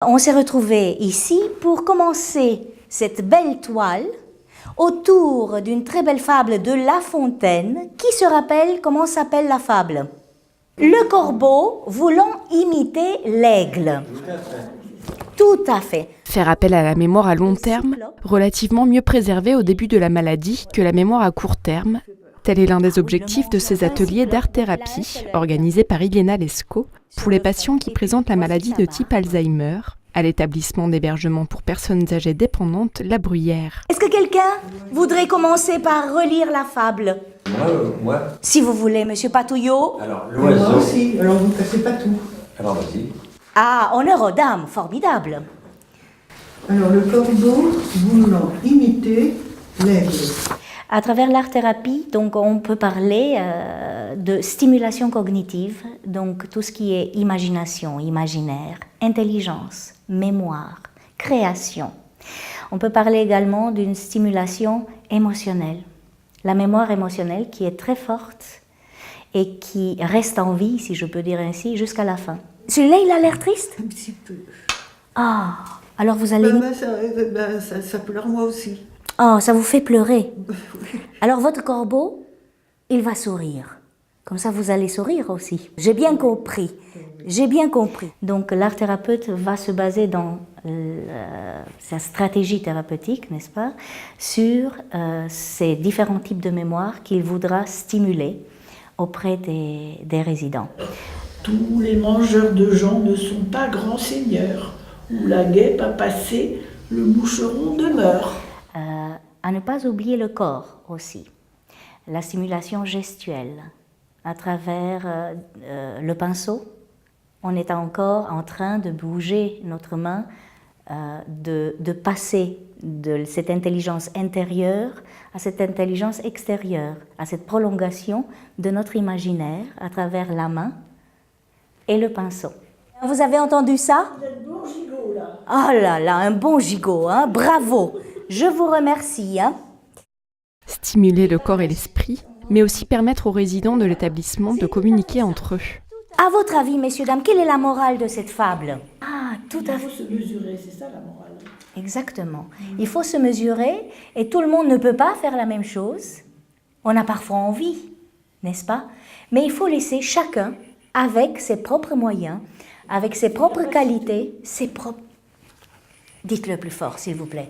On s'est retrouvés ici pour commencer cette belle toile autour d'une très belle fable de La Fontaine. Qui se rappelle comment s'appelle la fable? Le corbeau voulant imiter l'aigle. Tout à fait. Faire appel à la mémoire à long terme, relativement mieux préservée au début de la maladie que la mémoire à court terme, tel est l'un des objectifs de ces ateliers d'art-thérapie organisés par Iléna Lescaut pour les patients qui présentent la maladie de type Alzheimer à l'établissement d'hébergement pour personnes âgées dépendantes La Bruyère. Est-ce que quelqu'un voudrait commencer par relire la fable? Moi. Si vous voulez, monsieur Patouillot. Alors, Moi l'oiseau. aussi, alors vous ne cassez pas tout. Alors, vas-y. Ah, honneur aux dames, formidable. Alors le corbeau voulant imiter l'aigle. À travers l'art-thérapie, donc on peut parler de stimulation cognitive, donc tout ce qui est imagination, imaginaire, intelligence, mémoire, création. On peut parler également d'une stimulation émotionnelle. La mémoire émotionnelle qui est très forte et qui reste en vie, si je peux dire ainsi, jusqu'à la fin. Celui-là, il a l'air triste? Un petit peu. Ah, alors vous allez... Ça pleure moi aussi. Oh, ça vous fait pleurer. Alors votre corbeau, il va sourire. Comme ça, vous allez sourire aussi. J'ai bien compris. J'ai bien compris. Donc l'art-thérapeute va se baser dans sa stratégie thérapeutique, n'est-ce pas, sur ces différents types de mémoire qu'il voudra stimuler auprès des résidents. Tous les mangeurs de gens ne sont pas grands seigneurs. Où la guêpe a passé, le moucheron demeure. À ne pas oublier le corps aussi. La stimulation gestuelle à travers le pinceau. On est encore en train de bouger notre main, de passer de cette intelligence intérieure à cette intelligence extérieure, à cette prolongation de notre imaginaire à travers la main et le pinceau. Vous avez entendu ça? Vous êtes bon gigot, là. Oh là là, un bon gigot, hein? Bravo! Je vous remercie. Hein? Stimuler le corps et l'esprit, mais aussi permettre aux résidents de l'établissement de communiquer entre eux. À votre avis, messieurs, dames, quelle est la morale de cette fable? Ah, tout à Il fait. faut se mesurer, c'est ça la morale. Exactement. Il faut se mesurer et tout le monde ne peut pas faire la même chose. On a parfois envie, n'est-ce pas? Mais il faut laisser chacun, avec ses propres moyens, avec ses propres qualités, ses propres... Dites-le plus fort, s'il vous plaît.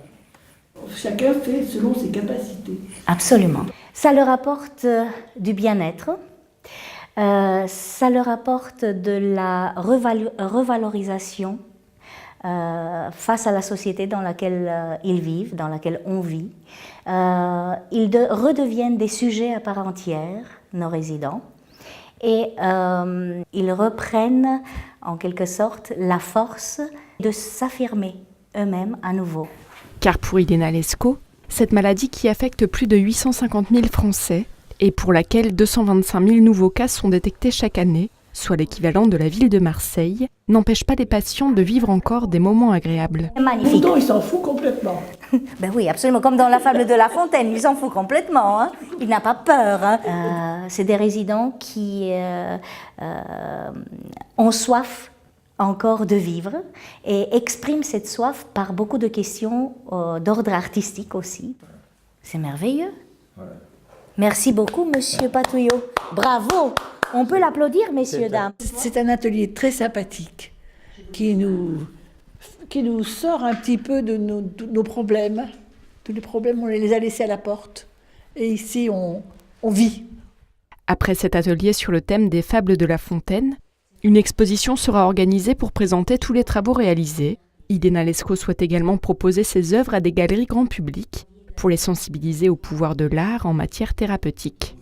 Chacun fait selon ses capacités. Absolument. Ça leur apporte du bien-être, ça leur apporte de la revalorisation face à la société dans laquelle ils vivent, dans laquelle on vit. Ils redeviennent des sujets à part entière, nos résidents, et ils reprennent en quelque sorte la force de s'affirmer eux-mêmes à nouveau. Car pour Iléna Lescaut, cette maladie qui affecte plus de 850 000 Français et pour laquelle 225 000 nouveaux cas sont détectés chaque année, soit l'équivalent de la ville de Marseille, n'empêche pas les patients de vivre encore des moments agréables. Magnifique. Pourtant, il s'en fout complètement. Ben oui, absolument, comme dans la fable de La Fontaine, il s'en fout complètement, hein. Il n'a pas peur. Hein. C'est des résidents qui ont soif encore de vivre et expriment cette soif par beaucoup de questions d'ordre artistique aussi. C'est merveilleux. Voilà. Merci beaucoup, monsieur Patouillot. Bravo. On peut l'applaudir, messieurs, dames. C'est un atelier très sympathique qui nous sort un petit peu de nos problèmes. Tous les problèmes, on les a laissés à la porte. Et ici, on vit. Après cet atelier sur le thème des fables de La Fontaine, une exposition sera organisée pour présenter tous les travaux réalisés. Iléna Lescaut souhaite également proposer ses œuvres à des galeries grand public pour les sensibiliser au pouvoir de l'art en matière thérapeutique.